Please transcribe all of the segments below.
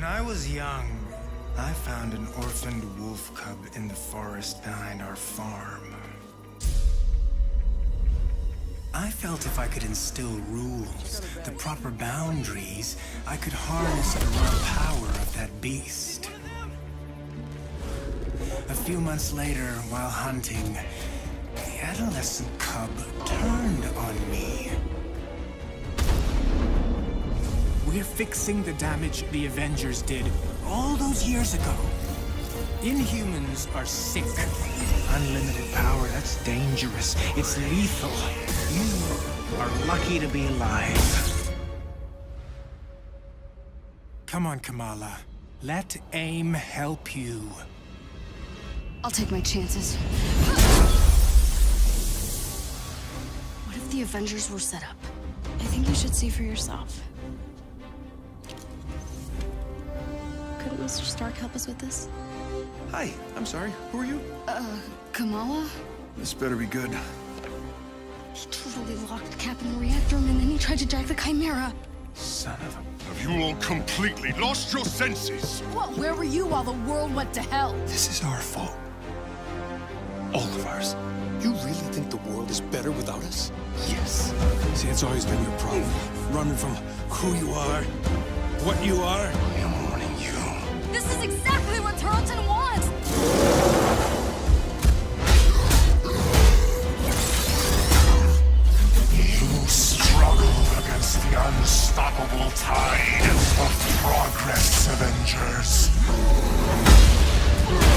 When I was young, I found an orphaned wolf cub in the forest behind our farm. I felt if I could instill rules, the proper boundaries, I could harness the raw power of that beast. A few months later, while hunting, the adolescent cub turned on me. We're fixing the damage the Avengers did all those years ago. Inhumans are sick. Unlimited power, that's dangerous. It's lethal. You are lucky to be alive. Come on, Kamala. Let AIM help you. I'll take my chances. What if the Avengers were set up? I think you should see for yourself. Couldn't Mr. Stark help us with this? Hi, I'm sorry. Who are you? Kamala? This better be good. He totally locked Cap in the reactor room and then he tried to jack the Chimera. Son of a... Have you all completely lost your senses? Well, where were you while the world went to hell? This is our fault. All of ours. You really think the world is better without us? Yes. See, it's always been your problem. Running from who you are, what you are. I'm warning you. This is exactly what Tarleton wants! You struggle against the unstoppable tide of progress, Avengers.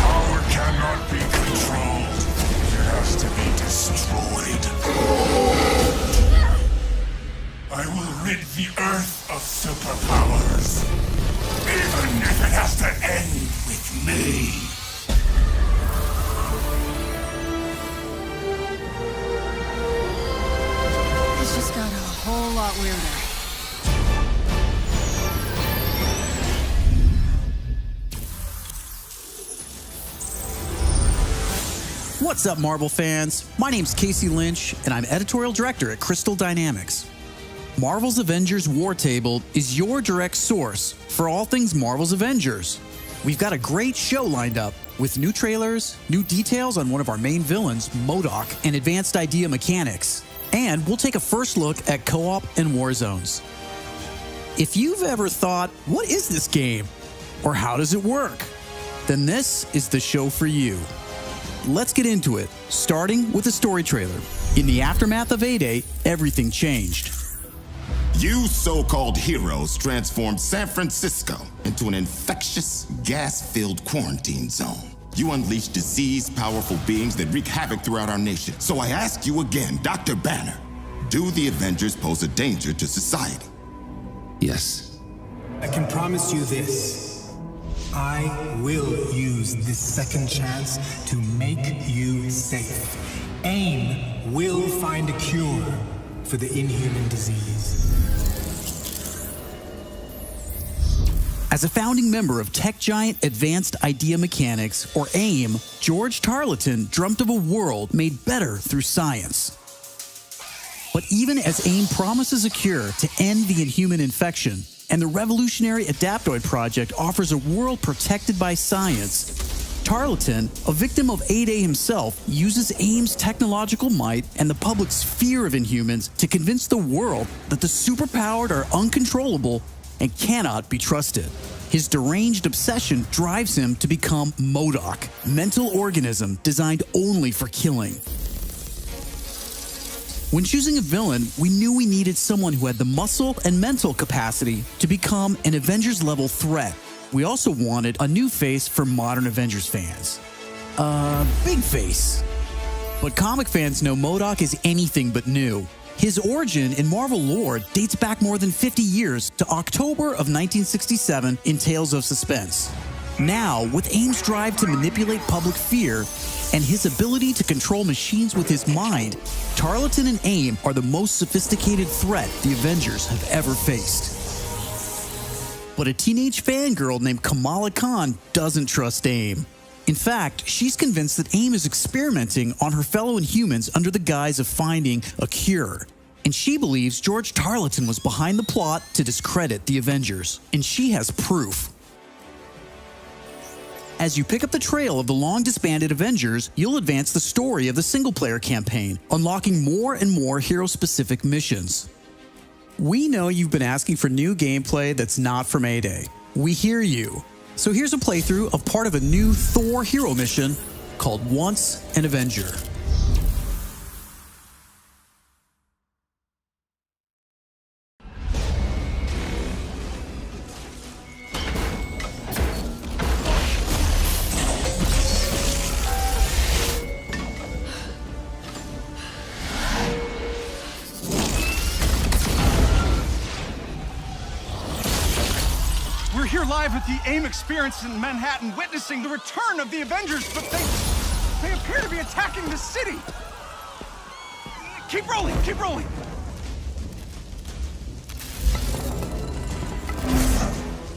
Power cannot be controlled. It has to be destroyed. I will rid the Earth of superpowers, even if it has to end with me. This just got a whole lot weirder. What's up, Marvel fans? My name's Casey Lynch, and I'm editorial director at Crystal Dynamics. Marvel's Avengers War Table is your direct source for all things Marvel's Avengers. We've got a great show lined up with new trailers, new details on one of our main villains, MODOK, and advanced idea mechanics. And we'll take a first look at co-op and war zones. If you've ever thought, what is this game? Or how does it work? Then this is the show for you. Let's get into it, starting with a story trailer. In the aftermath of A-Day, everything changed. You so-called heroes transformed San Francisco into an infectious, gas-filled quarantine zone. You unleashed diseased, powerful beings that wreak havoc throughout our nation. So I ask you again, Dr. Banner, do the Avengers pose a danger to society? Yes. I can promise you this. I will use this second chance to make you safe. AIM will find a cure for the inhuman disease. As a founding member of tech giant Advanced Idea Mechanics, or AIM, George Tarleton dreamt of a world made better through science. But even as AIM promises a cure to end the inhuman infection, and the revolutionary Adaptoid Project offers a world protected by science, Tarleton, a victim of A-Day himself, uses AIM's technological might and the public's fear of Inhumans to convince the world that the superpowered are uncontrollable and cannot be trusted. His deranged obsession drives him to become MODOK, mental organism designed only for killing. When choosing a villain, we knew we needed someone who had the muscle and mental capacity to become an Avengers-level threat. We also wanted a new face for modern Avengers fans. Big face. But comic fans know MODOK is anything but new. His origin in Marvel lore dates back more than 50 years to October of 1967 in Tales of Suspense. Now, with AIM's drive to manipulate public fear and his ability to control machines with his mind, Tarleton and AIM are the most sophisticated threat the Avengers have ever faced. But a teenage fangirl named Kamala Khan doesn't trust AIM. In fact, she's convinced that AIM is experimenting on her fellow Inhumans under the guise of finding a cure. And she believes George Tarleton was behind the plot to discredit the Avengers. And she has proof. As you pick up the trail of the long-disbanded Avengers, you'll advance the story of the single-player campaign, unlocking more and more hero-specific missions. We know you've been asking for new gameplay that's not from A-Day. We hear you. So here's a playthrough of part of a new Thor hero mission called Once an Avenger. We're here live at the AIM experience in Manhattan, witnessing the return of the Avengers, but they appear to be attacking the city. Keep rolling, keep rolling.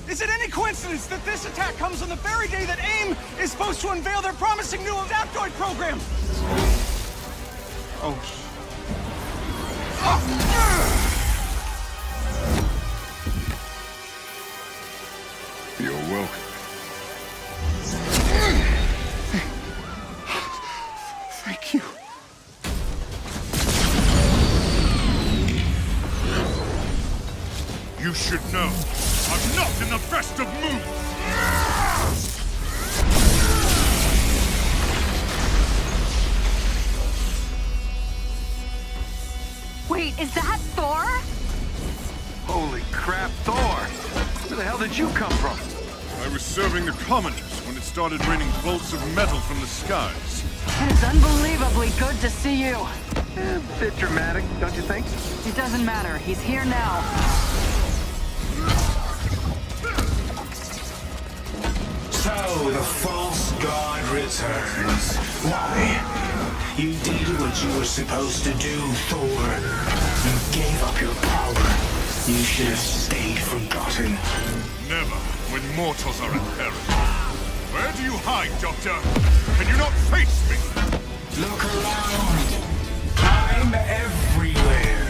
Is it any coincidence that this attack comes on the very day that AIM is supposed to unveil their promising new Adaptoid program? Oh. You're welcome. Thank you. You should know, I'm not in the best of moods. Wait, is that Thor? Holy crap, Thor! Where the hell did you come from? I was serving the commoners when it started raining bolts of metal from the skies. It is unbelievably good to see you. A bit dramatic, don't you think? It doesn't matter. He's here now. So, the false god returns. Why? You did what you were supposed to do, Thor. You gave up your power. You should have stayed forgotten. Never, when mortals are in peril. Where do you hide, Doctor? Can you not face me? Look around. I'm everywhere.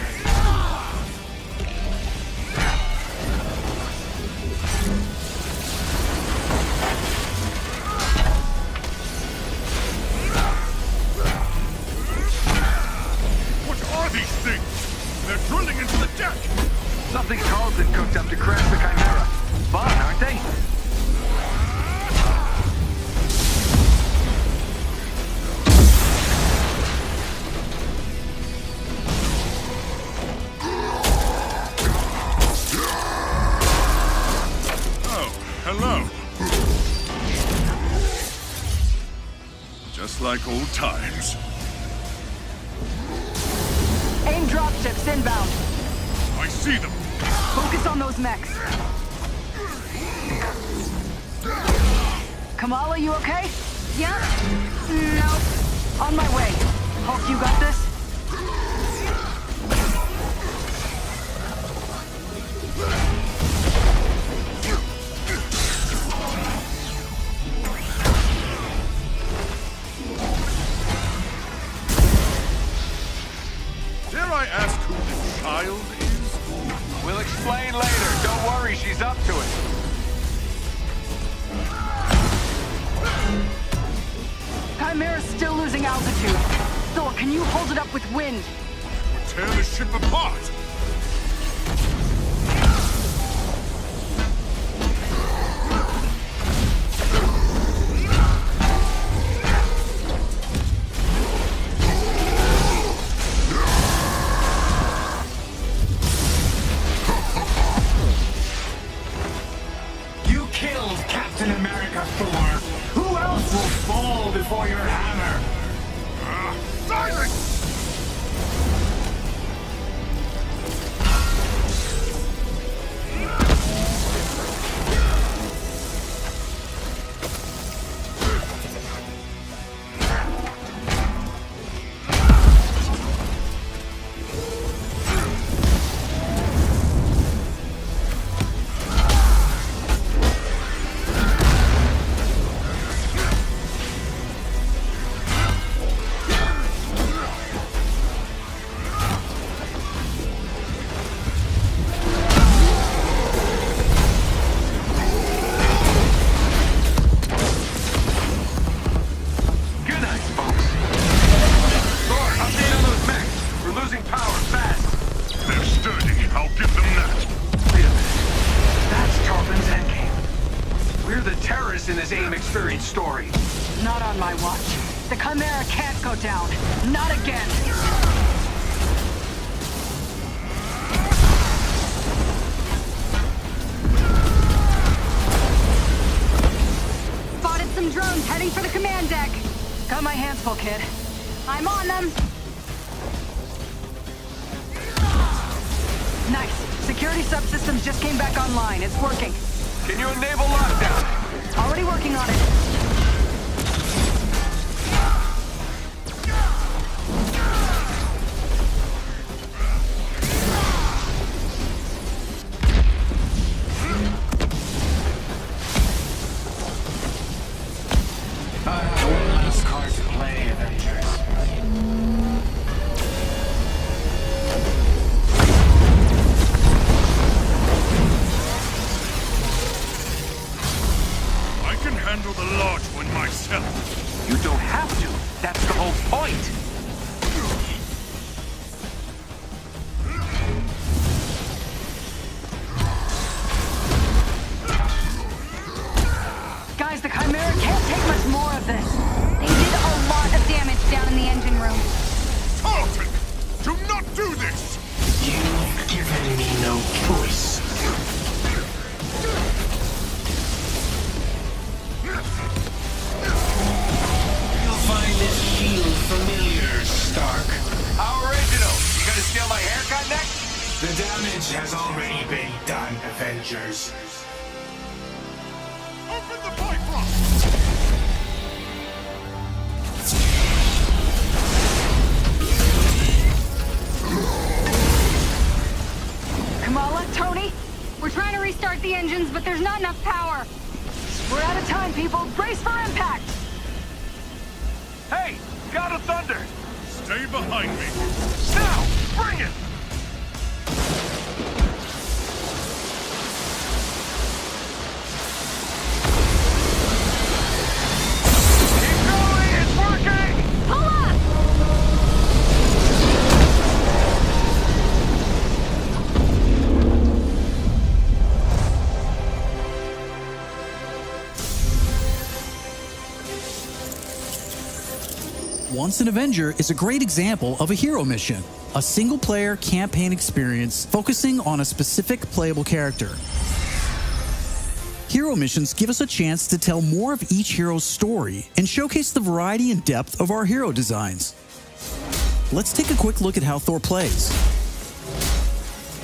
What are these things? They're drilling into the deck! Something Carlton cooked up to crash the Chimera. Fun, aren't they? Oh, hello. Just like old times. AIM dropships inbound. I see them. Focus on those mechs. Kamala, you okay? Yeah? No. On my way. Hulk, you got this? Dare I ask who this child is? We'll explain later. Don't worry, she's up to it. Chimera's still losing altitude. Thor, can you hold it up with wind? We'll tear the ship apart! You killed Captain America, Thor. Who else will fall before your hammer? Silence! in this AIM experience story. Not on my watch. The Chimera can't go down. Not again. Spotted some drones heading for the command deck. Got my hands full, kid. I'm on them. Nice. Security subsystems just came back online. It's working. Can you enable lockdown? Already working on it. One last card to play, Avengers. I can handle the large one myself. You don't have to. That's the whole point. Guys, the Chimera can't take much more of this. They did a lot of damage down in the engine room. Tarleton, do not do this! You've given me no choice. You'll find this shield familiar, Stark. How original. You gonna steal my haircut next? The damage has already been done, Avengers. Open the Bifrost! Kamala, Tony, we're trying to restart the engines, but there's not enough power. We're out of time, people. Brace for impact. Hey, God of Thunder. Stay behind me. Now, bring it. Keep going, it's working. Pull up! Once an Avenger is a great example of a hero mission, a single-player campaign experience focusing on a specific playable character. Hero missions give us a chance to tell more of each hero's story and showcase the variety and depth of our hero designs. Let's take a quick look at how Thor plays.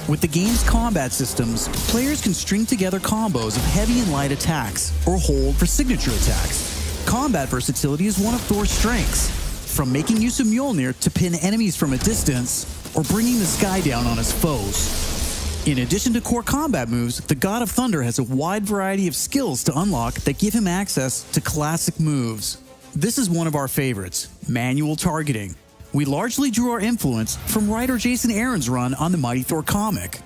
With the game's combat systems, players can string together combos of heavy and light attacks, or hold for signature attacks. Combat versatility is one of Thor's strengths, from making use of Mjolnir to pin enemies from a distance, or bringing the sky down on his foes. In addition to core combat moves, the God of Thunder has a wide variety of skills to unlock that give him access to classic moves. This is one of our favorites, manual targeting. We largely drew our influence from writer Jason Aaron's run on the Mighty Thor comic.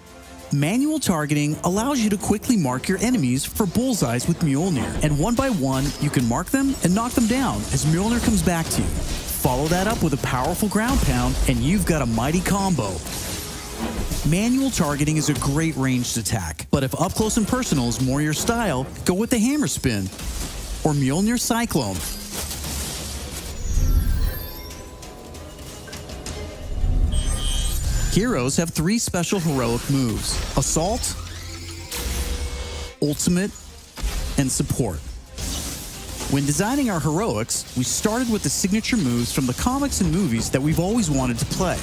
Manual targeting allows you to quickly mark your enemies for bullseyes with Mjolnir, and one by one, you can mark them and knock them down as Mjolnir comes back to you. Follow that up with a powerful ground pound, and you've got a mighty combo. Manual targeting is a great ranged attack, but if up close and personal is more your style, go with the hammer spin or Mjolnir Cyclone. Heroes have 3 special heroic moves: Assault, Ultimate, and Support. When designing our heroics, we started with the signature moves from the comics and movies that we've always wanted to play.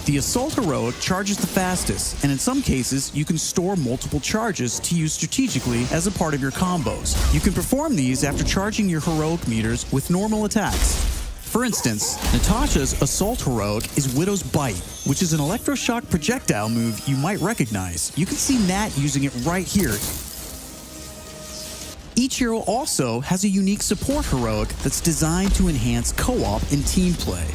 The Assault heroic charges the fastest, and in some cases, you can store multiple charges to use strategically as a part of your combos. You can perform these after charging your heroic meters with normal attacks. For instance, Natasha's Assault heroic is Widow's Bite, which is an electroshock projectile move you might recognize. You can see Nat using it right here. Each hero also has a unique support heroic that's designed to enhance co-op and team play.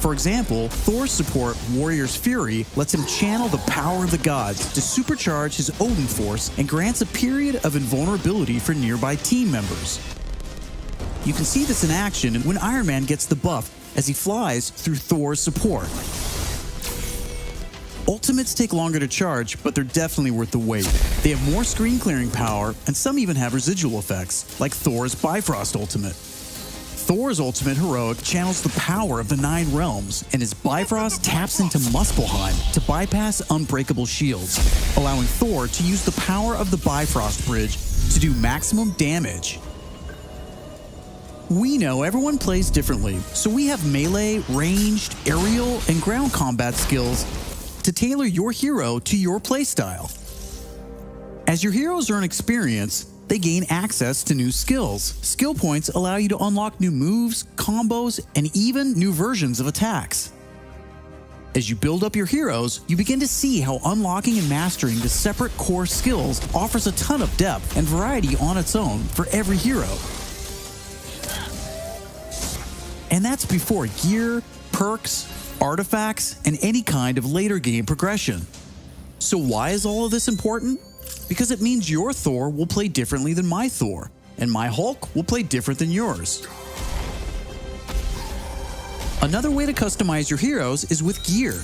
For example, Thor's support, Warrior's Fury, lets him channel the power of the gods to supercharge his Odin force and grants a period of invulnerability for nearby team members. You can see this in action when Iron Man gets the buff as he flies through Thor's support. Ultimates take longer to charge, but they're definitely worth the wait. They have more screen clearing power, and some even have residual effects, like Thor's Bifrost Ultimate. Thor's Ultimate Heroic channels the power of the 9 realms, and his Bifrost taps into Muspelheim to bypass unbreakable shields, allowing Thor to use the power of the Bifrost Bridge to do maximum damage. We know everyone plays differently, so we have melee, ranged, aerial, and ground combat skills to tailor your hero to your playstyle. As your heroes earn experience, they gain access to new skills. Skill points allow you to unlock new moves, combos, and even new versions of attacks. As you build up your heroes, you begin to see how unlocking and mastering the separate core skills offers a ton of depth and variety on its own for every hero. And that's before gear, perks, artifacts, and any kind of later game progression. So why is all of this important? Because it means your Thor will play differently than my Thor, and my Hulk will play different than yours. Another way to customize your heroes is with gear.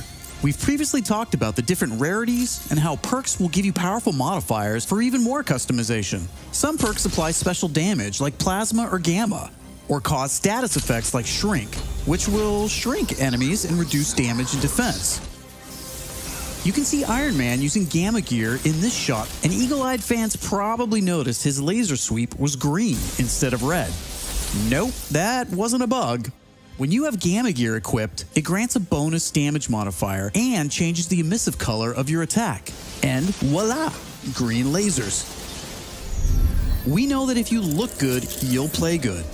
We've previously talked about the different rarities and how perks will give you powerful modifiers for even more customization. Some perks apply special damage like plasma or gamma, or cause status effects like shrink, which will shrink enemies and reduce damage and defense. You can see Iron Man using gamma gear in this shot, and eagle-eyed fans probably noticed his laser sweep was green instead of red. Nope, that wasn't a bug. When you have gamma gear equipped, it grants a bonus damage modifier and changes the emissive color of your attack. And voila, green lasers. We know that if you look good, you'll play good.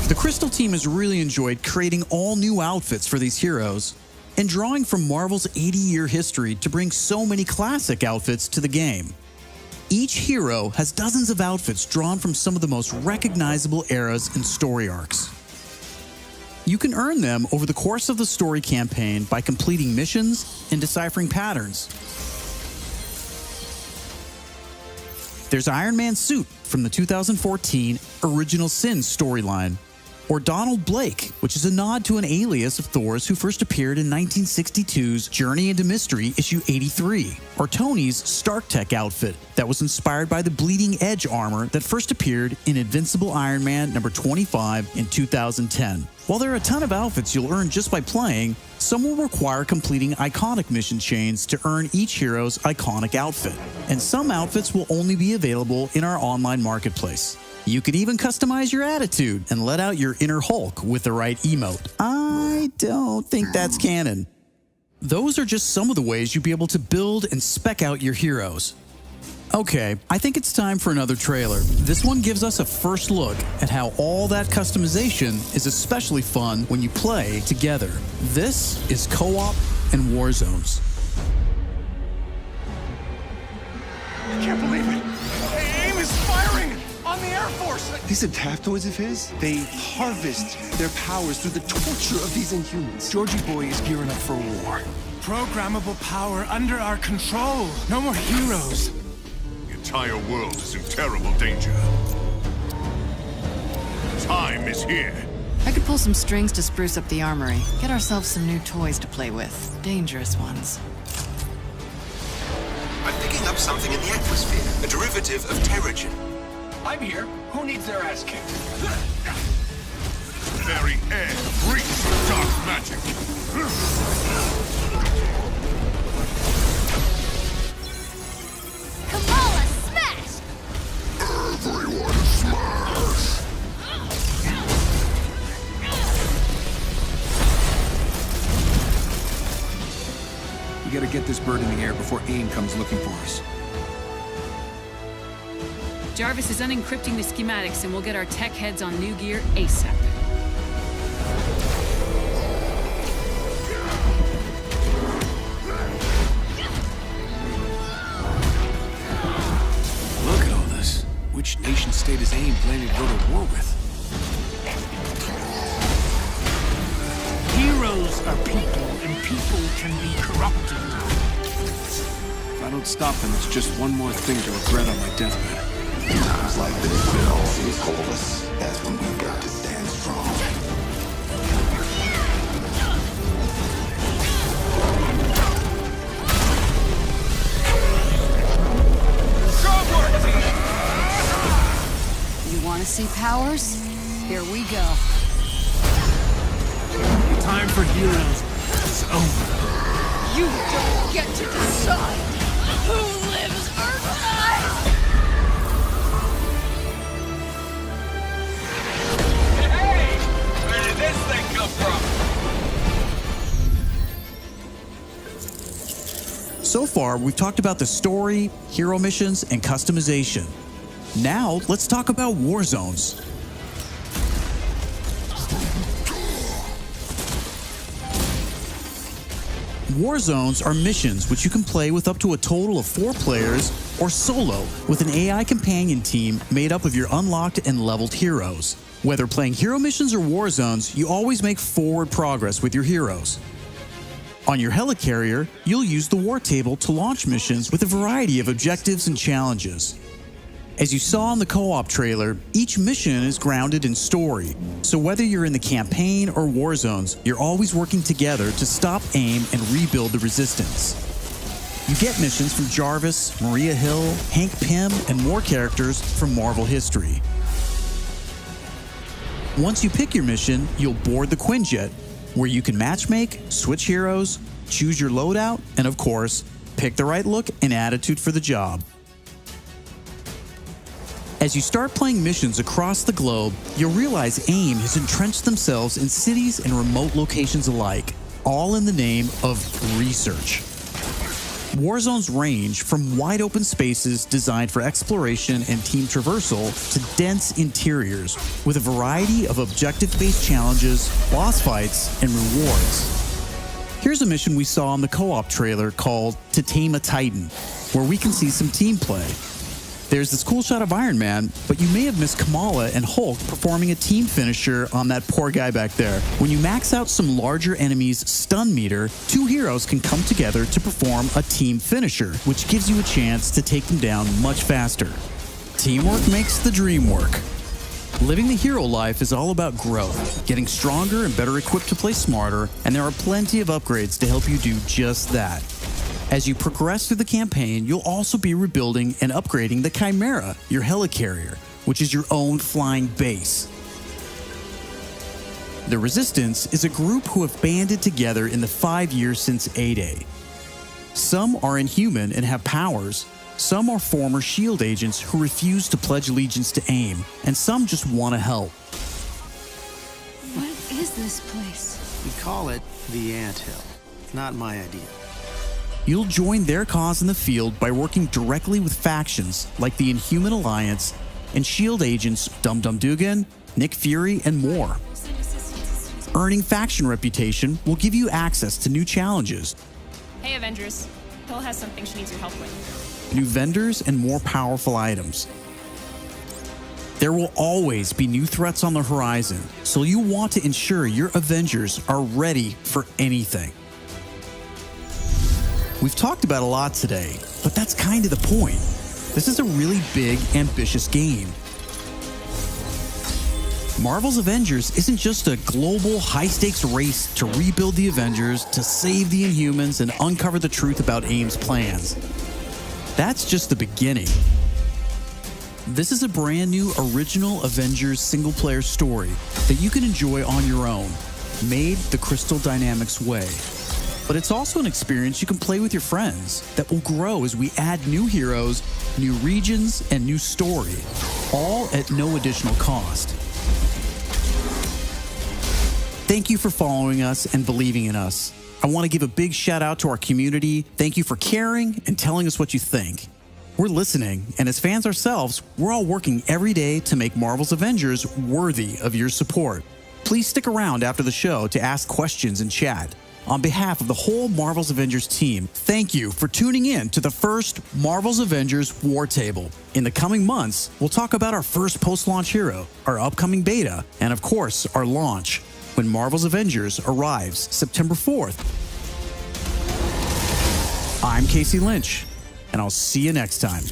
The Crystal team has really enjoyed creating all new outfits for these heroes and drawing from Marvel's 80-year history to bring so many classic outfits to the game. Each hero has dozens of outfits drawn from some of the most recognizable eras and story arcs. You can earn them over the course of the story campaign by completing missions and deciphering patterns. There's Iron Man's suit from the 2014 Original Sin storyline, or Donald Blake, which is a nod to an alias of Thor's who first appeared in 1962's Journey into Mystery issue 83, or Tony's Stark Tech outfit that was inspired by the Bleeding Edge armor that first appeared in Invincible Iron Man number 25 in 2010. While there are a ton of outfits you'll earn just by playing, some will require completing iconic mission chains to earn each hero's iconic outfit, and some outfits will only be available in our online marketplace. You can even customize your attitude and let out your inner Hulk with the right emote. I don't think that's canon. Those are just some of the ways you'll be able to build and spec out your heroes. Okay, I think it's time for another trailer. This one gives us a first look at how all that customization is especially fun when you play together. This is Co-op and War Zones. I can't believe it! AIM is firing on the Air Force! These adaptoids of his, they harvest their powers through the torture of these Inhumans. Georgie Boy is gearing up for war. Programmable power under our control. No more heroes. The entire world is in terrible danger. Time is here. I could pull some strings to spruce up the armory. Get ourselves some new toys to play with. Dangerous ones. I'm picking up something in the atmosphere. A derivative of Terrigen. I'm here. Who needs their ass kicked? Very air breathes with dark magic. Kamala, smash! Everyone smash! We gotta get this bird in the air before AIM comes looking for us. Jarvis is unencrypting the schematics, and we'll get our tech heads on new gear ASAP. Look at all this. Which nation-state is AIM planning to go to war with? Heroes are people, and people can be corrupted. If I don't stop them, it's just one more thing to regret on my deathbed. Times like this, when all things hold us, that's when we've got to stand strong. to see powers? Here we go. The time for heroes is over. You don't get to decide who lives or dies! Hey! Where did this thing come from? So far, we've talked about the story, hero missions, and customization. Now, let's talk about war zones. War zones are missions which you can play with up to a total of 4 players or solo with an AI companion team made up of your unlocked and leveled heroes. Whether playing hero missions or war zones, you always make forward progress with your heroes. On your helicarrier, you'll use the war table to launch missions with a variety of objectives and challenges. As you saw in the co-op trailer, each mission is grounded in story, so whether you're in the campaign or war zones, you're always working together to stop AIM and rebuild the resistance. You get missions from Jarvis, Maria Hill, Hank Pym, and more characters from Marvel history. Once you pick your mission, you'll board the Quinjet, where you can matchmake, switch heroes, choose your loadout, and of course, pick the right look and attitude for the job. As you start playing missions across the globe, you'll realize AIM has entrenched themselves in cities and remote locations alike, all in the name of research. War zones range from wide open spaces designed for exploration and team traversal to dense interiors with a variety of objective-based challenges, boss fights, and rewards. Here's a mission we saw in the co-op trailer called To Tame a Titan, where we can see some team play. There's this cool shot of Iron Man, but you may have missed Kamala and Hulk performing a team finisher on that poor guy back there. When you max out some larger enemies' stun meter, 2 heroes can come together to perform a team finisher, which gives you a chance to take them down much faster. Teamwork makes the dream work. Living the hero life is all about growth, getting stronger and better equipped to play smarter, and there are plenty of upgrades to help you do just that. As you progress through the campaign, you'll also be rebuilding and upgrading the Chimera, your helicarrier, which is your own flying base. The Resistance is a group who have banded together in the 5 years since A-Day. Some are inhuman and have powers, some are former SHIELD agents who refuse to pledge allegiance to AIM, and some just want to help. What is this place? We call it the Anthill. It's not my idea. You'll join their cause in the field by working directly with factions like the Inhuman Alliance and SHIELD agents Dum Dum Dugan, Nick Fury, and more. Earning faction reputation will give you access to new challenges, Hey, Avengers. Hill has something she needs your help with. new vendors, and more powerful items. There will always be new threats on the horizon, so you want to ensure your Avengers are ready for anything. We've talked about a lot today, but that's kind of the point. This is a really big, ambitious game. Marvel's Avengers isn't just a global, high-stakes race to rebuild the Avengers, to save the Inhumans, and uncover the truth about AIM's plans. That's just the beginning. This is a brand new original Avengers single-player story that you can enjoy on your own, made the Crystal Dynamics way. But it's also an experience you can play with your friends that will grow as we add new heroes, new regions, and new story, all at no additional cost. Thank you for following us and believing in us. I want to give a big shout out to our community. Thank you for caring and telling us what you think. We're listening, and as fans ourselves, we're all working every day to make Marvel's Avengers worthy of your support. Please stick around after the show to ask questions and chat. On behalf of the whole Marvel's Avengers team, thank you for tuning in to the first Marvel's Avengers War Table. In the coming months, we'll talk about our first post-launch hero, our upcoming beta, and of course, our launch, when Marvel's Avengers arrives September 4th. I'm Casey Lynch, and I'll see you next time.